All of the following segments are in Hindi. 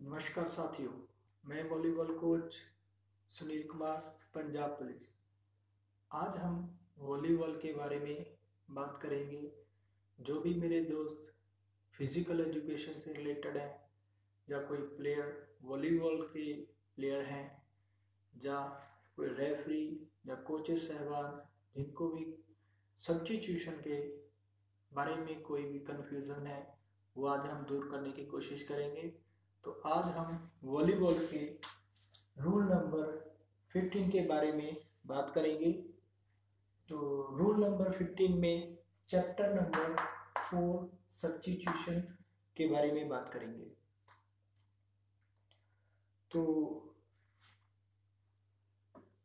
नमस्कार साथियों, मैं volleyball coach Sunil Kumar, Punjab police. आज हम वॉलीबॉल के बारे में बात करेंगे। जो भी मेरे दोस्त फिजिकल एजुकेशन से रिलेटेड है या कोई प्लेयर वॉलीबॉल के प्लेयर हैं या कोई रेफरी या कोचेस साहबान जिनको भी सब्स्टिट्यूशन के बारे में कोई भी कन्फ्यूज़न है, वो आज हम दूर करने की कोशिश करेंगे। तो आज हम वॉलीबॉल के रूल नंबर 15 के बारे में बात करेंगे। तो रूल नंबर 15 में चैप्टर नंबर 4 सब्स्टिट्यूशन के बारे में बात करेंगे। तो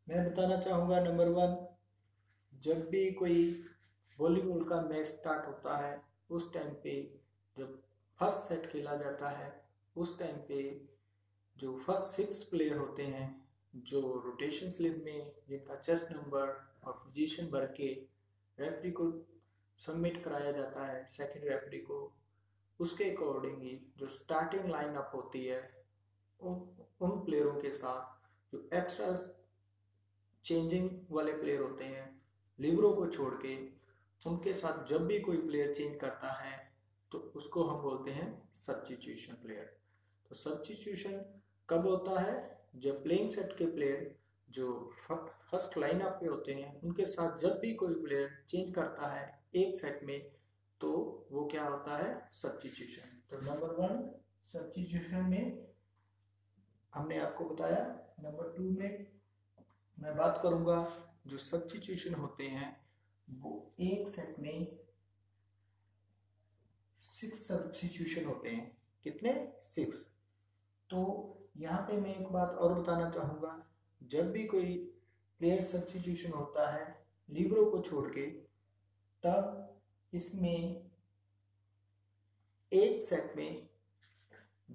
मैं बताना चाहूँगा, नंबर 1, जब भी कोई वॉलीबॉल का मैच स्टार्ट होता है उस टाइम पे जब फर्स्ट सेट खेला जाता है उस टाइम पे जो फर्स्ट 6 प्लेयर होते हैं जो रोटेशन स्लिप में जिनका चेस्ट नंबर और पोजीशन भर के रेफरी को सबमिट कराया जाता है सेकंड रेफरी को, उसके अकॉर्डिंग ही जो स्टार्टिंग लाइनअप होती है उन प्लेयरों के साथ जो एक्स्ट्रा चेंजिंग वाले प्लेयर होते हैं लिबरो को छोड़ के, उनके साथ जब भी कोई प्लेयर चेंज करता है तो उसको हम बोलते हैं सब्स्टिट्यूशन प्लेयर। तो सब्स्टिट्यूशन कब होता है? जब प्लेइंग सेट के प्लेयर जो फर्स्ट लाइनअप पे होते हैं उनके साथ जब भी कोई प्लेयर चेंज करता है एक सेट में, तो वो क्या होता है? सब्स्टिट्यूशन। तो नंबर 1 सब्स्टिट्यूशन में हमने आपको बताया। नंबर 2 में मैं बात करूंगा, जो सब्स्टिट्यूशन होते हैं वो एक सेट में 6 सब्स्टिट्यूशन होते हैं। कितने? 6। तो यहाँ पे मैं एक बात और बताना चाहूँगा, जब भी कोई प्लेयर सब्स्टिट्यूशन होता है लिबरो को छोड़ के, तब इसमें एक सेट में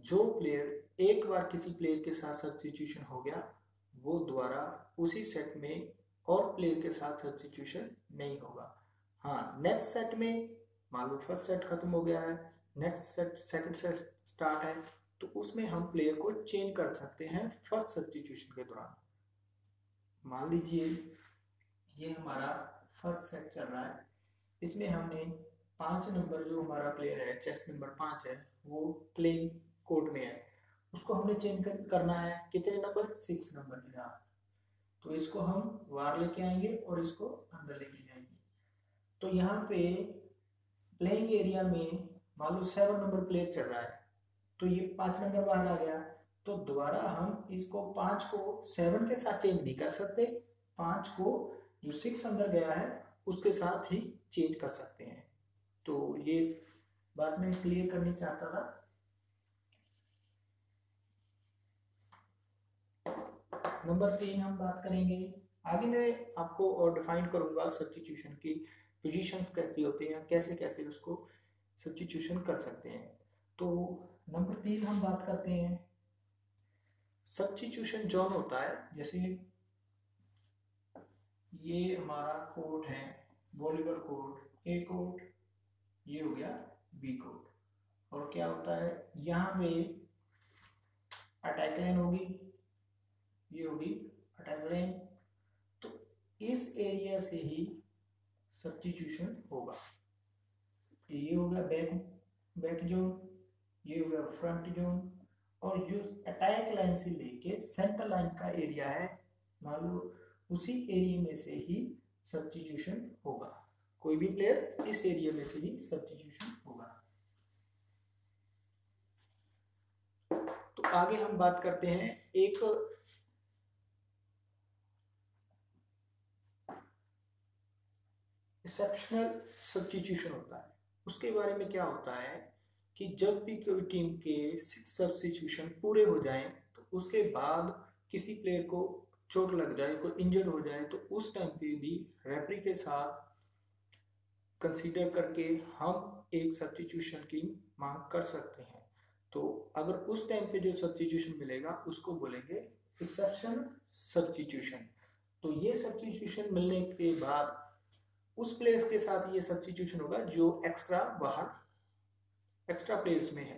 जो प्लेयर एक बार किसी प्लेयर के साथ सब्स्टिट्यूशन हो गया वो दोबारा उसी सेट में और प्लेयर के साथ सब्स्टिट्यूशन नहीं होगा। हाँ, नेक्स्ट सेट में मान लो फर्स्ट सेट खत्म हो गया है, next set second set start है, तो उसमें हम प्लेयर को चेंज कर सकते हैं फर्स्ट सब्स्टिट्यूशन के दौरान। मान लीजिए ये हमारा फर्स्ट सेट चल रहा है, इसमें हमने 5 नंबर जो हमारा प्लेयर है, चेस्ट नंबर 5 है, वो प्लेइंग कोर्ट में है, उसको हमने चेंज करना है कितने नंबर? 6 नंबर के साथ। तो इसको हम बाहर लेके आएंगे और इसको अंदर लेके जाएंगे। तो यहाँ पे प्लेइंग एरिया में मान लो 7 नंबर प्लेयर चल रहा है, तो ये 5 नंबर बाहर आ गया, तो दोबारा हम इसको 5 को 7 के साथ चेंज नहीं कर सकते, 5 को जो 6 अंदर गया है उसके साथ ही चेंज कर सकते हैं। तो ये बात मैं क्लियर करनी चाहता था। नंबर 3 हम बात करेंगे। आगे मैं आपको और डिफाइन करूंगा सब्स्टिट्यूशन की पोजीशंस कैसी होती हैं, कैसे कैसे उसको सब्स्टिट्यूशन कर सकते हैं। तो नंबर 3 हम बात करते हैं, सब्स्टिट्यूशन जोन होता है। जैसे ये हमारा कोर्ट है, वॉलीबॉल कोर्ट, ए कोर्ट, ये हो गया बी कोर्ट, और क्या होता है यहाँ पे अटैक लाइन होगी, ये होगी अटैक लाइन। तो इस एरिया से ही सब्स्टिट्यूशन होगा। ये हो गया बैक जोन, ये हो गया फ्रंट जोन, और जो अटैक लाइन से लेके सेंटर लाइन का एरिया है, मान लो उसी एरिया में से ही सब्स्टिट्यूशन होगा। कोई भी प्लेयर इस एरिया में से ही सब्स्टिट्यूशन होगा। तो आगे हम बात करते हैं, एक एक्सेप्शनल सब्स्टिट्यूशन होता है। उसके बारे में क्या होता है कि जब भी कोई टीम के 6 सब्स्टिट्यूशन पूरे हो जाएं तो उसके बाद किसी प्लेयर को चोट लग जाए, कोई इंजर्ड हो जाए, तो उस टाइम पे भी रेफरी के साथ कंसीडर करके हम एक सब्स्टिट्यूशन की मांग कर सकते हैं। तो अगर उस टाइम पे जो सब्स्टिट्यूशन मिलेगा उसको बोलेंगे एक्सेप्शनल सब्स्टिट्यूशन। तो ये सब्स्टिट्यूशन मिलने के बाद उस प्लेयर्स के साथ ये सब्स्टिट्यूशन होगा जो एक्स्ट्रा बाहर एक्स्ट्रा प्लेयर्स में है।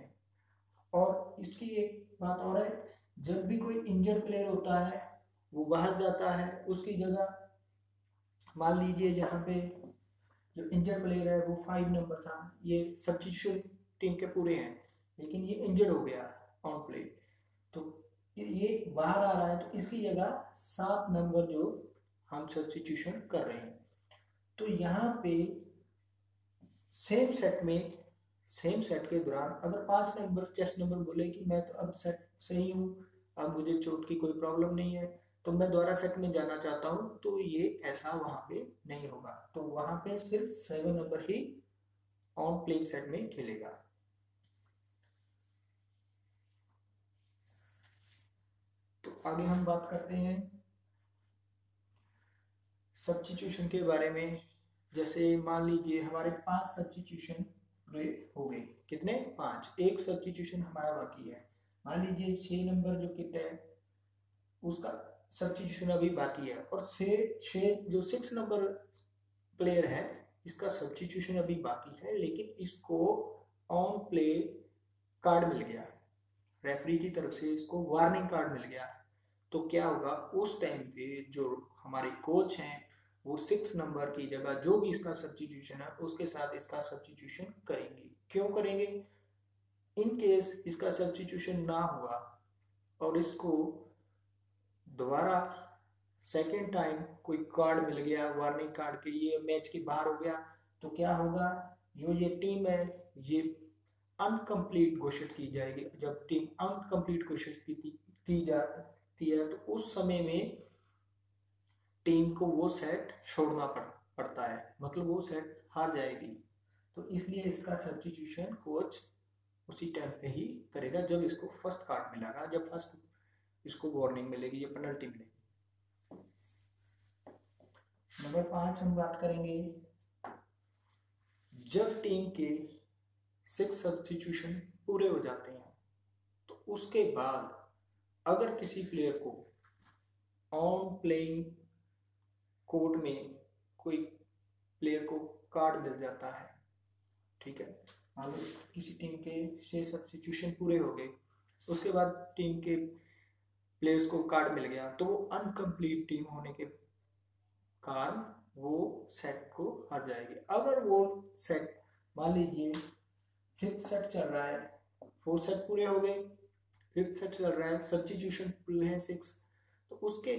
और इसकी एक बात और है, जब भी कोई इंजर्ड प्लेयर होता है वो बाहर जाता है, उसकी जगह मान लीजिए यहाँ पे जो इंजर्ड प्लेयर है वो 5 नंबर था, ये सब्स्टिट्यूशन टीम के पूरे हैं, लेकिन ये इंजर्ड हो गया ऑन प्ले, तो ये बाहर आ रहा है, तो इसकी जगह 7 नंबर जो हम सब्स्टिट्यूशन कर रहे हैं। तो यहाँ पे सेम सेट के दौरान अगर 5 नंबर चेस्ट नंबर बोले कि मैं तो अब सेट सही हूँ, अब मुझे चोट की कोई प्रॉब्लम नहीं है, तो मैं दोबारा सेट में जाना चाहता हूँ, तो ये ऐसा वहां पे नहीं होगा, तो वहां पे सिर्फ 7 number he on playing set में खेलेगा। तो आगे हम बात करते हैं सब्स्टिट्यूशन के बारे में। जैसे मान लीजिए हमारे 5 सब्स्टिट्यूशन हो गए, कितने? 5, एक सब्स्टिट्यूशन हमारा बाकी है। मान लीजिए 6 नंबर जो किट है उसका सब्स्टिट्यूशन अभी बाकी है, और जो 6 नंबर प्लेयर है इसका सब्स्टिट्यूशन अभी बाकी है, लेकिन इसको ऑन प्ले कार्ड मिल गया, रेफरी की तरफ से इसको वार्निंग कार्ड मिल गया। तो क्या होगा उस टाइम पे, जो हमारे कोच हैं वो 6 नंबर की जगह जो भी इसका सब्स्टिट्यूशन है उसके साथ इसका सब्स्टिट्यूशन करेंगे। क्यों करेंगे? इन केस इसका सब्स्टिट्यूशन ना हुआ और इसको दोबारा सेकेंड टाइम कोई कार्ड मिल गया वार्निंग कार्ड के, ये मैच के बाहर हो गया, तो क्या होगा, जो ये टीम है ये अनकम्प्लीट घोषित की जाएगी। जब टीम अनकम्प्लीट घोषित की जाती है तो उस समय में टीम को वो सेट छोड़ना पड़ता है, मतलब वो सेट हार जाएगी। तो इसलिए इसका सब्स्टिट्यूशन कोच उसी टाइम पे ही करेगा जब इसको फर्स्ट कार्ड मिलेगा, जब फर्स्ट इसको वार्निंग मिलेगी या पेनल्टी मिलेगी। नंबर 5 हम बात करेंगे, जब टीम के 6 सब्स्टिट्यूशन पूरे हो जाते हैं तो उसके बाद अगर किसी प्लेयर को ऑन प्लेइंग कोर्ट में कोई प्लेयर को कार्ड मिल जाता है, ठीक है, मान लो किसी टीम के 6 सब्स्टिट्यूशन पूरे हो गए, उसके बाद टीम के प्लेयर्स को कार्ड मिल गया, तो वो अनकम्प्लीट टीम होने के कारण वो सेट को हार जाएगी। अगर वो सेट मान लीजिए 5th सेट चल रहा है, 4 सेट पूरे हो गए, 5th सेट चल रहा है, सब्स्टिट्यूशन पूरे हैं 6, तो उसके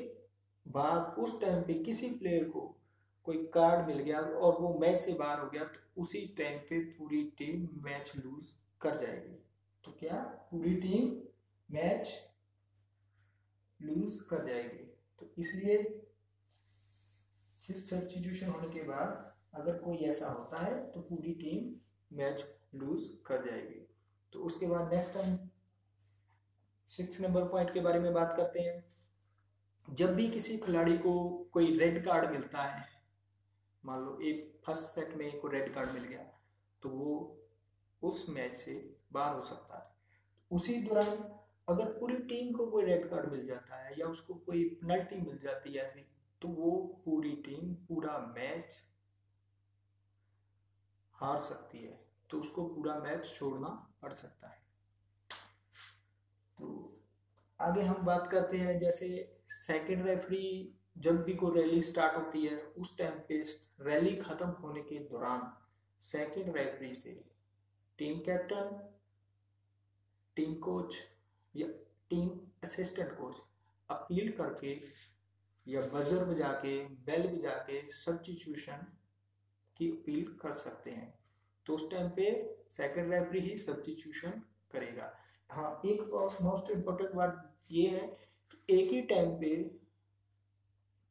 बाद उस टाइम पे किसी प्लेयर को कोई कार्ड मिल गया और वो मैच से बाहर हो गया, तो उसी टाइम पे पूरी टीम मैच लूज कर जाएगी। तो क्या पूरी टीम मैच लूज कर जाएगी। तो इसलिए 6 सब्स्टिट्यूशन होने के बाद अगर कोई ऐसा होता है तो पूरी टीम मैच लूज कर जाएगी। तो उसके बाद नेक्स्ट हम 6 नंबर पॉइंट के बारे में बात करते हैं। जब भी किसी खिलाड़ी को कोई रेड कार्ड मिलता है, मान लो एक फर्स्ट सेट में एक रेड कार्ड मिल गया, तो वो उस मैच से बाहर हो सकता है। उसी दौरान अगर पूरी टीम को कोई रेड कार्ड मिल जाता है या उसको कोई पेनल्टी मिल जाती है ऐसी, तो वो पूरी टीम पूरा मैच हार सकती है, तो उसको पूरा मैच छोड़ना पड़ सकता है। तो आगे हम बात करते हैं, जैसे सेकंड रेफरी जब भी कोई रैली स्टार्ट होती है उस टाइम पे रैली खत्म होने के दौरान सेकंड रेफरी से टीम कैप्टन, टीम कोच या टीम असिस्टेंट कोच अपील करके या बजर बजा के, बेल बजा के सब्स्टिट्यूशन की अपील कर सकते हैं। तो उस टाइम पे सेकंड रेफरी ही सब्स्टिट्यूशन करेगा। हाँ, एक मोस्ट इम्पोर्टेंट बात ये है कि एक ही टाइम पे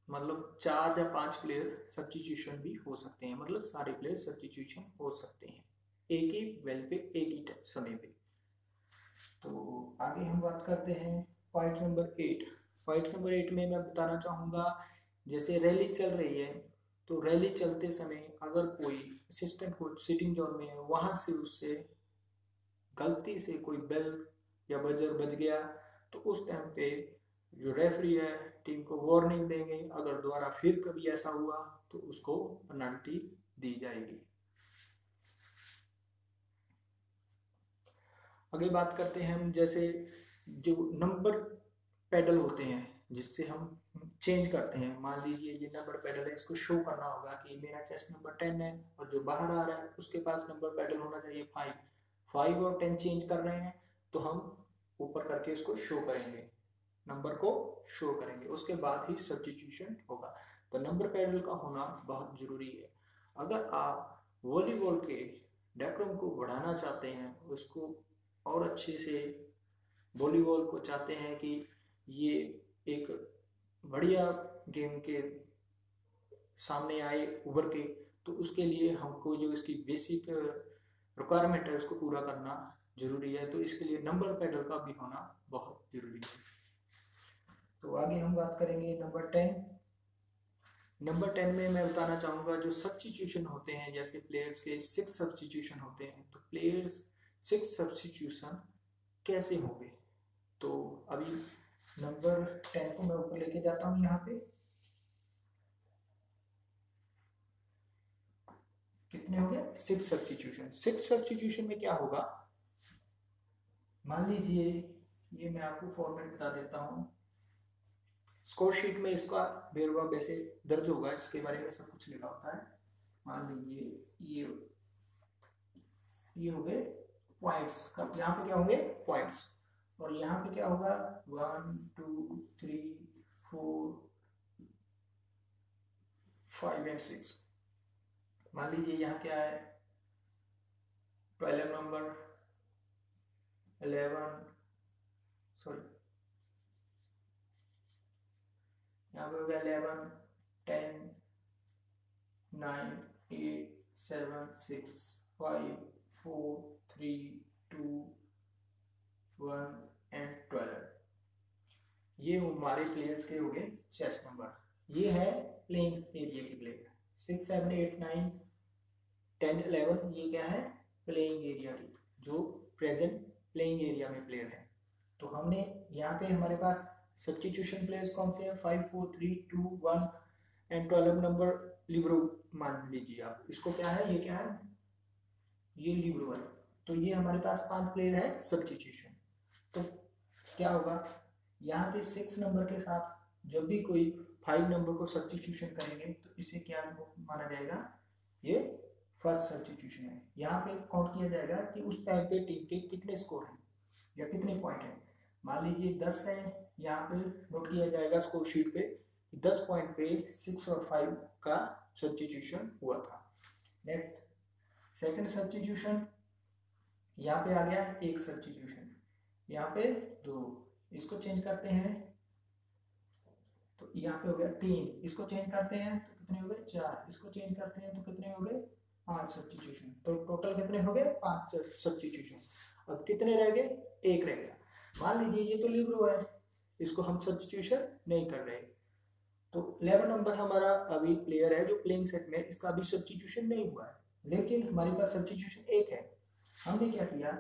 मतलब 4 या 5 प्लेयर सब्स्टिट्यूशन भी हो सकते हैं, मतलब सारे प्लेयर सब्स्टिट्यूशन हो सकते हैं एक ही वेल पे, एक ही समय पे। तो आगे हम बात करते हैं पॉइंट नंबर 8। पॉइंट नंबर 8 में मैं बताना चाहूँगा, जैसे रैली चल रही है तो रैली चलते समय अगर कोई असिस्टेंट कोच सिटिंग जोन में है, वहाँ से उससे गलती से कोई बेल या बजर बज गया, तो उस टाइम पे जो रेफरी है टीम को वार्निंग देंगे। अगर दोबारा फिर कभी ऐसा हुआ तो उसको पेनल्टी दी जाएगी। आगे बात करते हैं हम, जैसे जो नंबर पैडल होते हैं जिससे हम चेंज करते हैं। मान लीजिए ये नंबर पैडल है, इसको शो करना होगा कि मेरा चेस्ट नंबर 10 है और जो बाहर आ रहा है उसके पास नंबर पैडल होना चाहिए 5। 5 और 10 चेंज कर रहे हैं तो हम ऊपर करके इसको शो करेंगे, नंबर को शो करेंगे, उसके बाद ही सब्स्टिट्यूशन होगा। तो नंबर पैडल का होना बहुत जरूरी है। अगर आप वॉलीबॉल के डेकोरम को बढ़ाना चाहते हैं, उसको और अच्छे से वॉलीबॉल को चाहते हैं कि ये एक बढ़िया गेम के सामने आए उभर के, तो उसके लिए हमको जो इसकी बेसिक रिक्वायरमेंट है उसको पूरा करना जरूरी है। तो इसके लिए नंबर पैडल का भी होना बहुत जरूरी है। तो आगे हम बात करेंगे नंबर 10। नंबर 10 में मैं बताना चाहूँगा जो सब्स्टिट्यूशन होते हैं, जैसे प्लेयर्स के 6 सब्स्टिट्यूशन होते हैं, तो प्लेयर्स 6 सब्स्टिट्यूशन कैसे होंगे। तो अभी नंबर 10 को मैं ऊपर लेके जाता हूँ। यहाँ पे कितने हो गए, 6 सब्स्टिट्यूशन। 6 सब्स्टिट्यूशन में क्या होगा, मान लीजिए ये मैं आपको फॉर्मेट बता देता हूँ। स्कोर शीट में इसका बेरवा वैसे दर्ज होगा, इसके बारे में सब कुछ लिखा होता है। मान लीजिए ये हो गए पॉइंट्स का, यहाँ पे क्या होंगे पॉइंट्स, और यहाँ पे क्या होगा 1 2 3 4 5 एंड 6। मान लीजिए यहाँ क्या है 12 नंबर 11, सॉरी यहाँ पे हो गया 11 10 9 8 7 6 5 4 3 2 1 एंड 12। ये हमारे प्लेयर्स के हो गए चेस्ट नंबर। ये है प्लेइंग एरिया के प्लेयर। 6 7 8 9 10 11 ये क्या है प्लेइंग एरिया की, जो प्रेजेंट प्लेइंग एरिया में प्लेयर है। तो हमने यहाँ पे हमारे पास सब्स्टिट्यूशन प्लेयर्स कौन से हैं 5 4 3 2 1 एंड 12 नंबर लिब्रो मान लीजिए आप, इसको क्या है, ये क्या है, ये लिब्रो है। तो ये हमारे पास 5 प्लेयर है सब्स्टिट्यूशन। तो क्या होगा यहाँ पे 6 नंबर के साथ जब भी कोई 5 नंबर को सब्स्टिट्यूशन करेंगे तो इसे क्या माना जाएगा, ये फर्स्ट सब्स्टिट्यूशन है। यहाँ पे काउंट किया जाएगा कि उस टाइम पे टीम के कितने स्कोर हैं या कितने पॉइंट हैं। मान लीजिए 10 है, यहाँ पे नोट किया जाएगा स्कोर शीट पे 10 पॉइंट पे 6 और 5 का सब्स्टिट्यूशन हुआ था। नेक्स्ट सेकंड सब्स्टिट्यूशन, यहाँ पे आ गया एक सब्स्टिट्यूशन, यहाँ पे 2, इसको चेंज करते हैं तो यहाँ पे हो गया 3, इसको चेंज करते हैं तो कितने हो गए 4, इसको चेंज करते हैं तो कितने हो गए 5 सब्स्टिट्यूशन। तो टोटल कितने हो गए 5 सब्स्टिट्यूशन। अब कितने रह गए, एक रह गया। मान लीजिए ये तो लिब्रो है, इसको हम सब्स्टिट्यूशन नहीं कर रहे, तो 11 नंबर हमारा अभी प्लेयर है जो प्लेइंग सेट में, इसका अभी सब्स्टिट्यूशन नहीं हुआ है, लेकिन हमारे पास सब्स्टिट्यूशन एक है। हमने क्या किया,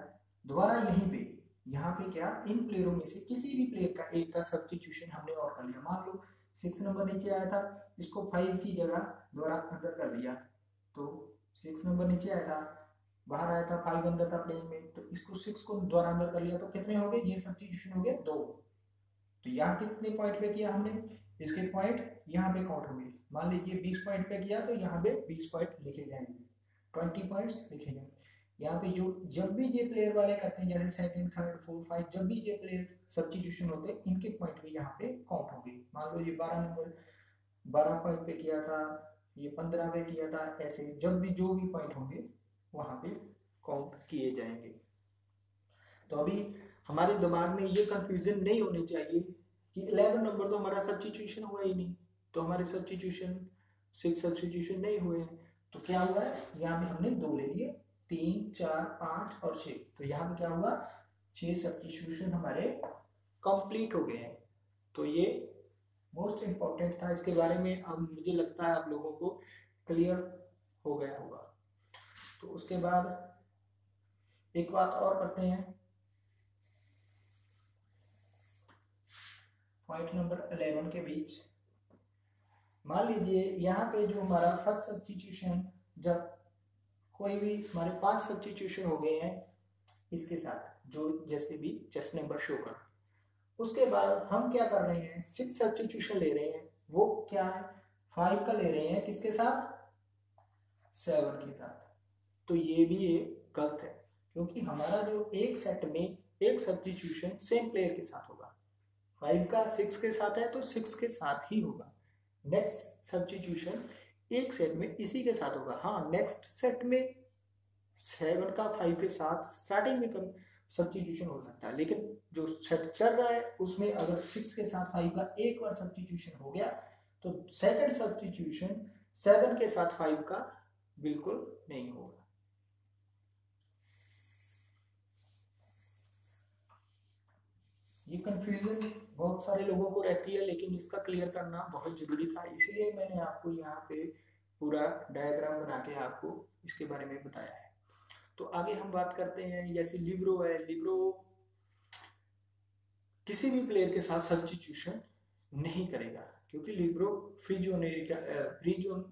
दोबारा यहीं पे यहाँ पे क्या इन प्लेयरों में से किसी भी प्लेयर का एक का सब्स्टिट्यूशन हमने और कर लिया। मान लो 6 नंबर नीचे आया था, इसको 5 की जगह दोबारा अंदर कर लिया, तो 6 नंबर नीचे आया था, बाहर आया था 5 अंदर था प्लेइंग में, तो इसको 6 को दोबारा अंदर कर लिया, तो कितने हो गए, ये सब्स्टिट्यूशन हो गए 2। तो यहाँ कितने पॉइंट पे किया हमने, इसके पॉइंट यहाँ पे काउंट होंगे। मान लीजिए 20 पॉइंट पे किया तो यहाँ पे 20 पॉइंट लिखे जाएंगे, 20 पॉइंट्स लिखे जाएंगे। यहाँ पे जो जब भी ये प्लेयर वाले करते हैं, जैसे सेकंड थर्ड फोर्थ 5, जब भी ये प्लेयर सब्स्टिट्यूशन होते हैं इनके पॉइंट भी यहाँ पे काउंट होंगे। मान लो ये 12 नंबर 12 पॉइंट पे किया था, ये 15 पे किया था, ऐसे जब भी जो भी पॉइंट होंगे वहां पे काउंट किए जाएंगे। तो अभी हमारे दिमाग में ये कंफ्यूजन नहीं होनी चाहिए कि 11 नंबर तो हमारा सब्स्टिट्यूशन हुआ ही नहीं, तो हमारे सब्स्टिट्यूशन 6 सब्स्टिट्यूशन नहीं हुए हैं। तो क्या हुआ है, यहाँ पे हमने 2 ले लिए, 3 4 5 और 6, तो यहाँ पे क्या होगा 6 सब्स्टिट्यूशन हमारे कंप्लीट हो गए हैं। तो ये मोस्ट इम्पोर्टेंट था, इसके बारे में अब मुझे लगता है आप लोगों को क्लियर हो गया होगा। तो उसके बाद एक बात और करते हैं, पॉइंट नंबर 11 के बीच मान लीजिए यहाँ पे जो हमारा फर्स्ट सब्स्टिट्यूशन, जब कोई भी हमारे 5 सब्स्टिट्यूशन हो गए हैं इसके साथ जो जैसे भी चेस्ट नंबर शो कर। उसके बाद हम क्या कर रहे हैं, 6 सब्स्टिट्यूशन ले रहे हैं, वो क्या है 5 का ले रहे हैं, किसके साथ 7 के साथ। तो ये भी एक गलत है, क्योंकि हमारा जो एक सेट में एक सब्स्टिट्यूशन सेम प्लेयर के साथ होगा। 5 का 6 के साथ है तो 6 के साथ ही होगा। नेक्स्ट सब्स्टिट्यूशन एक सेट में इसी के साथ होगा। हाँ, नेक्स्ट सेट में 7 का 5 के साथ स्टार्टिंग में कम सब्स्टिट्यूशन हो सकता है, लेकिन जो सेट चल रहा है उसमें अगर 6 के साथ 5 का एक बार सब्स्टिट्यूशन हो गया तो सेकंड सब्स्टिट्यूशन 7 के साथ 5 का बिल्कुल नहीं होगा। ये कंफ्यूजन बहुत सारे लोगों को रहती है, लेकिन इसका क्लियर करना बहुत जरूरी था, इसलिए मैंने आपको यहाँ पे पूरा डायग्राम बना के आपको इसके बारे में बताया है। तो आगे हम बात करते हैं, जैसे लिब्रो है, लिब्रो किसी भी प्लेयर के साथ सब्स्टिट्यूशन नहीं करेगा, क्योंकि लिब्रो फ्री जोन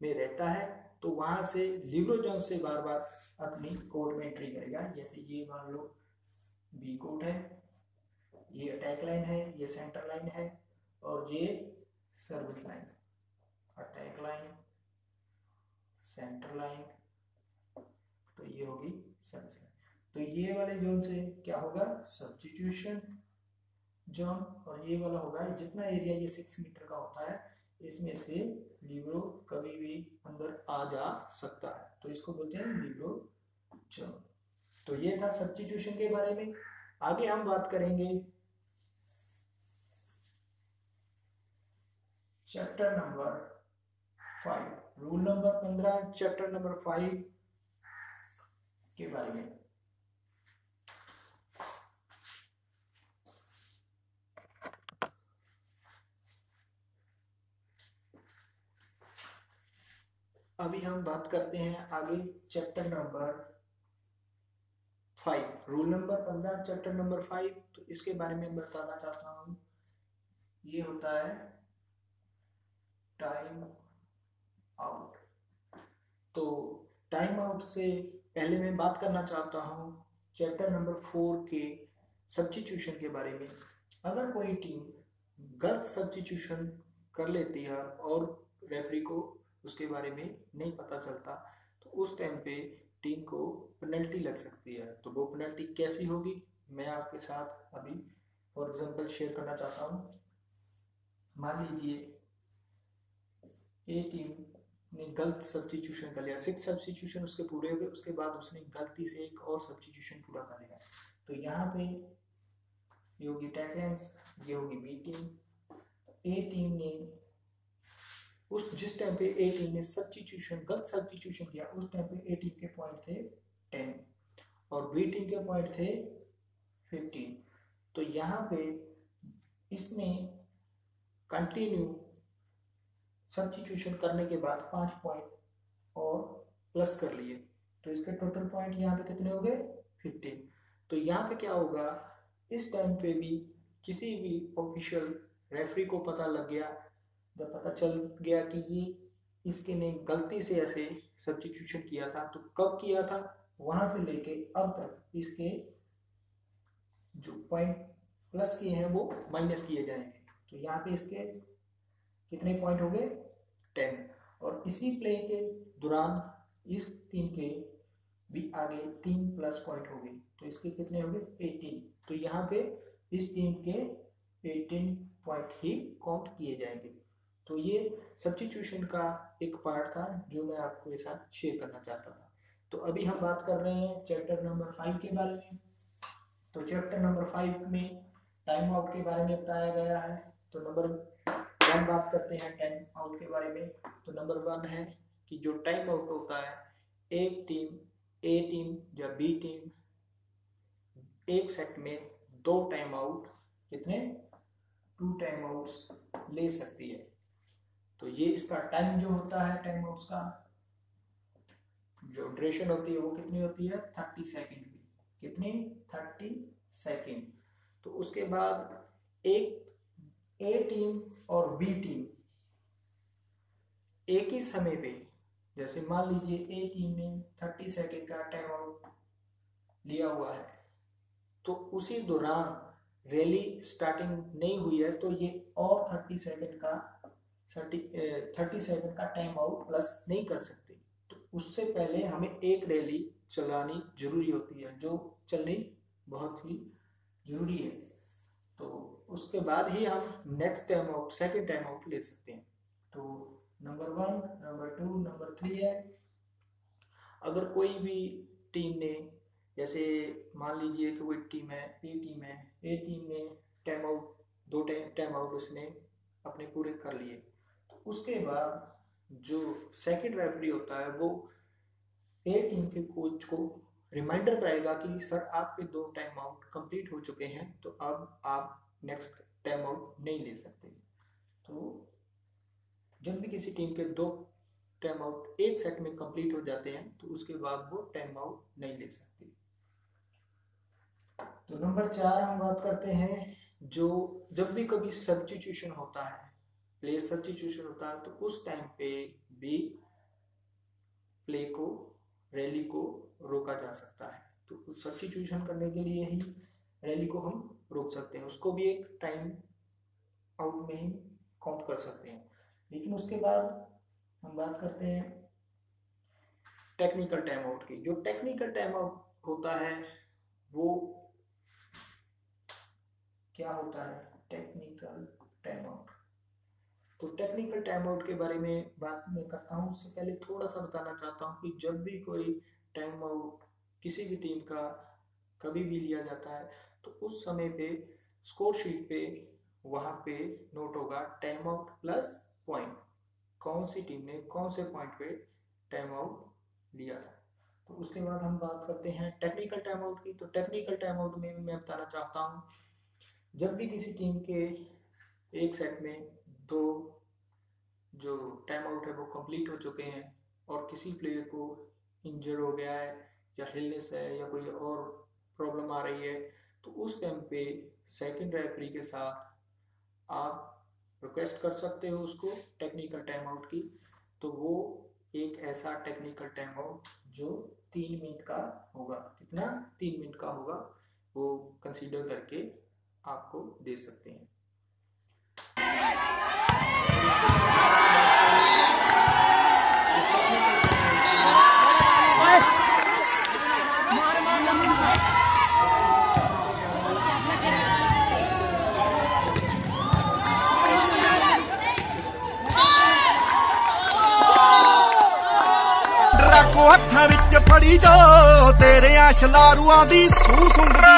में रहता है, तो वहां से लिब्रो जोन से बार बार अपनी कोर्ट में एंट्री करेगा। जैसे ये मान लो बी कोर्ट है, ये अटैक लाइन है, ये सेंटर लाइन है, और ये service line. Attack line, centre line, तो ये होगी सर्विस लाइन। तो ये वाले जोन से क्या होगा सब्स्टिट्यूशन जोन, और ये वाला होगा जितना एरिया ये 6 मीटर का होता है, इसमें से लिब्रो कभी भी अंदर आ जा सकता है, तो इसको बोलते हैं लिब्रो जोन। तो ये था सब्स्टिट्यूशन के बारे में। आगे हम बात करेंगे chapter number 5, rule number 15, chapter number 5 के बारे में। अभी हम बात करते हैं आगे chapter number 5, rule number 15, chapter number 5। तो इसके बारे में बताना चाहता हूँ, ये होता है टाइम आउट। तो टाइम आउट से पहले मैं बात करना चाहता हूँ चैप्टर नंबर 4 के सब्स्टिट्यूशन के बारे में। अगर कोई टीम गलत सब्स्टिट्यूशन कर लेती है और रेफरी को उसके बारे में नहीं पता चलता, तो उस टाइम पे टीम को पेनल्टी लग सकती है। तो वो पेनल्टी कैसी होगी मैं आपके साथ अभी फॉर एग्जांपल शेयर करना चाहता हूँ। मान लीजिए ए टीम ने गलत सब्स्टिट्यूशन कर लिया, 6 सब्स्टिट्यूशन उसके पूरे हो गए, उसके बाद उसने गलती से एक और सब्स्टिट्यूशन पूरा कर लिया। तो यहाँ पे ये होगी टैकलेंस, ये होगी बी टीम। ए टीम ने जिस टाइम पे ए टीम ने गलत सब्स्टिट्यूशन किया, उस टाइम पे ए टीम के पॉइंट थे 10 और बी टीम के पॉइंट थे 15। तो यहाँ पे इसने कंटिन्यू सब्स्टिट्यूशन करने के बाद 5 पॉइंट और प्लस कर लिए, तो इसके टोटल पॉइंट यहाँ पे कितने हो गए 15। तो यहाँ पे क्या होगा, इस टाइम पे भी किसी भी ऑफिशियल रेफरी को पता लग गया, जब पता चल गया कि ये इसके ने गलती से ऐसे सब्स्टिट्यूशन किया था, तो कब किया था वहां से लेके अब तक इसके जो पॉइंट प्लस किए हैं वो माइनस किए जाएंगे। तो यहाँ पे इसके कितने पॉइंट हो गए 10, और इसी प्ले के दौरान इस टीम के भी आगे 3 प्लस पॉइंट हो गए, तो इसके कितने हो गए 18। तो यहाँ पे इस टीम के 18 पॉइंट ही काउंट किए जाएंगे। तो ये सब्स्टिट्यूशन का एक पार्ट था जो मैं आपके साथ शेयर करना चाहता था। तो अभी हम बात कर रहे हैं चैप्टर नंबर 5 के बारे में। तो चैप्टर नंबर 5 में टाइम आउट के बारे में बताया गया है। तो नंबर 1 बात करते हैं टाइम आउट के बारे में। तो नंबर 1 है कि जो टाइम आउट होता है, एक टीम ए टीम या बी टीम एक सेट में 2 टाइम आउट, कितने 2 टाइम आउट्स ले सकती है। तो ये इसका टाइम जो होता है, टाइम आउट्स का जो ड्यूरेशन होती है वो कितनी होती है 30 सेकेंड की, कितनी 30 सेकेंड। तो उसके बाद एक ए टीम और बी टीम एक ही समय पे, जैसे मान लीजिए ए टीम ने 30 सेकेंड का टाइम आउट लिया हुआ है तो उसी दौरान रैली स्टार्टिंग नहीं हुई है तो ये और 30 सेकंड का टाइम आउट प्लस नहीं कर सकते। तो उससे पहले हमें एक रैली चलानी जरूरी होती है जो चलनी बहुत ही जरूरी है। तो उसके बाद ही हम next time out second time out ले सकते हैं। तो नंबर 1, नंबर 2, नंबर 3 है। अगर कोई भी टीम ने, जैसे मान लीजिए कि कोई टीम है, ए टीम ने टाइम आउट 2 टाइम आउट उसने अपने पूरे कर लिए, तो उसके बाद जो सेकंड रेफरी होता है वो ए टीम के कोच को रिमाइंडर कराएगा कि सर आपके 2 टाइम आउट कंप्लीट हो चुके हैं तो अब आप नेक्स्ट टाइम आउट नहीं ले सकते। तो जब भी किसी टीम के 2 टाइम आउट एक सेट में कंप्लीट हो जाते हैं तो उसके बाद वो टाइम आउट नहीं ले सकती। तो नंबर 4 हम बात करते हैं, जो जब भी कभी सब्स्टिट्यूशन होता है, प्लेयर सब्स्टिट्यूशन होता है, तो उस टाइम पे भी प्ले को, रैली को रोका जा सकता है। तो सब्स्टिट्यूशन करने के लिए ही रैली को हम रोक सकते हैं, उसको भी एक टाइम आउट में ही काउंट कर सकते हैं। लेकिन उसके बाद हम बात करते हैं टेक्निकल टाइम आउट की। जो टेक्निकल टाइम आउट होता है वो क्या होता है? Technical time out. तो टेक्निकल टाइम आउट के बारे में बात मैं करता हूँ, उससे पहले थोड़ा सा बताना चाहता हूँ कि जब भी कोई टाइम आउट किसी भी टीम का कभी भी लिया जाता है तो उस समय पे स्कोर शीट पे वहाँ पे नोट होगा टाइम आउट प्लस पॉइंट, कौन सी टीम ने कौन से पॉइंट पे टाइम आउट लिया था। तो उसके बाद हम बात करते हैं टेक्निकल टाइम आउट की। तो टेक्निकल टाइम आउट में मैं बताना चाहता हूँ, जब भी किसी टीम के एक सेट में 2 जो टाइम आउट है वो कंप्लीट हो चुके हैं और किसी प्लेयर को इंजर हो गया है या हिलनेस है या कोई और प्रॉब्लम आ रही है, तो उस टाइम पे सेकंड रेफरी के साथ आप रिक्वेस्ट कर सकते हो उसको टेक्निकल टाइम आउट की। तो वो एक ऐसा टेक्निकल टाइम आउट जो 3 मिनट का होगा, कितना 3 मिनट का होगा, वो कंसीडर करके आपको दे सकते हैं। हत्थां विच फड़ी जो तेरे आशलारूआं दी सू सुंघदी,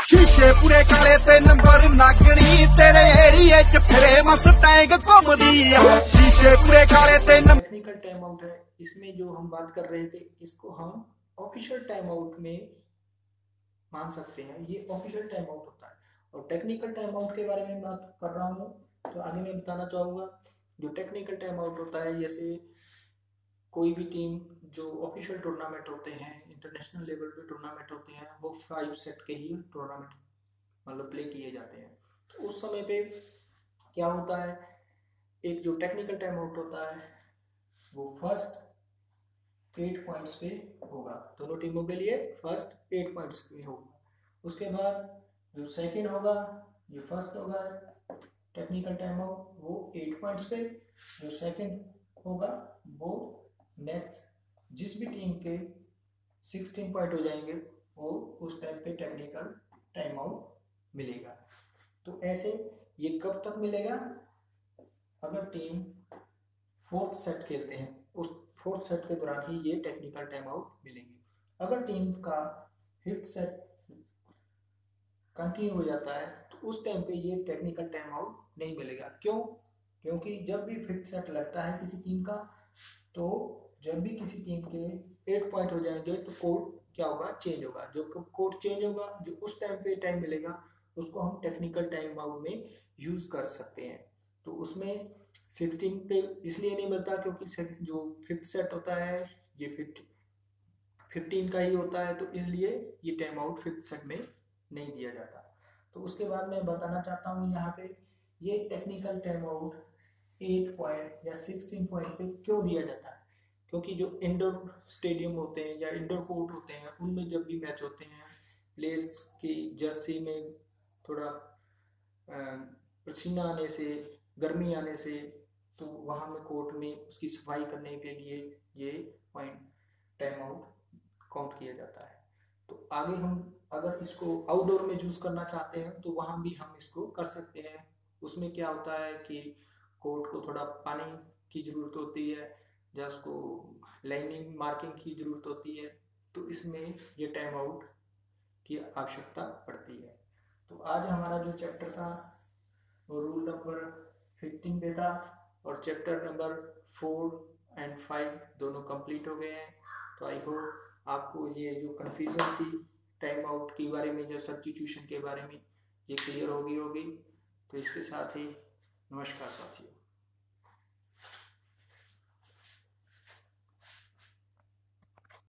शीशे पूरे काले ते नंबर नागणी, तेरे एरिए च फिरे मस्टैंग घुमदी, शीशे पूरे काले ते टेक्निकल टाइम आउट है। इसमें जो हम बात कर रहे थे इसको हम ऑफिशियल टाइम आउट में मान सकते हैं, ये ऑफिशियल टाइम आउट होता है। और टेक्निकल टाइम आउट के बारे में बात कर रहा हूँ तो आगे मैं बताना चाहूँगा। जो टेक्निकल टाइम आउट होता है, जैसे कोई भी टीम जो ऑफिशियल टूर्नामेंट होते हैं, इंटरनेशनल लेवल पे टूर्नामेंट होते हैं, वो 5 सेट के ही टूर्नामेंट मतलब प्ले किए जाते हैं। तो उस समय पे क्या होता है, एक जो टेक्निकल टाइम आउट होता है वो फर्स्ट 8 पॉइंट्स पे होगा, दोनों टीमों के लिए फर्स्ट 8 पॉइंट्स पे होगा। उसके बाद जो सेकंड होगा, जो फर्स्ट होगा टेक्निकल टाइम आउट वो 8 पॉइंट्स पे, जो सेकंड होगा वो नेक्स्ट जिस भी टीम के 16 पॉइंट हो जाएंगे वो उस टाइम पे टेक्निकल टाइम आउट मिलेगा। तो ऐसे ये कब तक मिलेगा? अगर टीम 4th सेट खेलते हैं, उस 4th सेट के दौरान ही ये टेक्निकल टाइम आउट मिलेंगे। अगर टीम का 5th सेट कंटिन्यू हो जाता है तो उस टाइम पे ये टेक्निकल टाइम आउट नहीं मिलेगा। क्यों? क्योंकि जब भी 5th सेट लगता है किसी टीम का, तो जब भी किसी टीम के 8 पॉइंट हो जाएंगे तो कोड क्या होगा? चेंज होगा। जो कोड चेंज होगा, जो उस टाइम पे टाइम मिलेगा उसको हम टेक्निकल टाइम आउट में यूज कर सकते हैं। तो उसमें 16 पे इसलिए नहीं मिलता क्योंकि जो 5th सेट होता है ये 15 का ही होता है, तो इसलिए ये टाइम आउट 5th सेट में नहीं दिया जाता। तो उसके बाद मैं बताना चाहता हूँ यहाँ पे ये टेक्निकल टाइम आउट 8 पॉइंट या 16 पॉइंट पे क्यों दिया जाता है। क्योंकि जो इंडोर स्टेडियम होते हैं या इंडोर कोर्ट होते हैं उनमें जब भी मैच होते हैं प्लेयर्स की जर्सी में थोड़ा पसीना आने से, गर्मी आने से, तो वहाँ में कोर्ट में उसकी सफाई करने के लिए ये पॉइंट टाइम आउट काउंट किया जाता है। तो आगे हम अगर इसको आउटडोर में यूज़ करना चाहते हैं तो वहाँ भी हम इसको कर सकते हैं। उसमें क्या होता है कि कोर्ट को थोड़ा पानी की ज़रूरत होती है या उसको लाइनिंग मार्किंग की ज़रूरत होती है, तो इसमें ये टाइम आउट की आवश्यकता पड़ती है। तो आज हमारा जो चैप्टर था वो रूल नंबर 15 पे था और चैप्टर नंबर 4 और 5 दोनों कंप्लीट हो गए हैं। तो आई होप आपको ये जो कन्फ्यूज़न थी टाइम आउट के बारे में या सब्स्टिट्यूशन के बारे में ये क्लियर होगी। तो इसके साथ ही नमस्कार साथियों।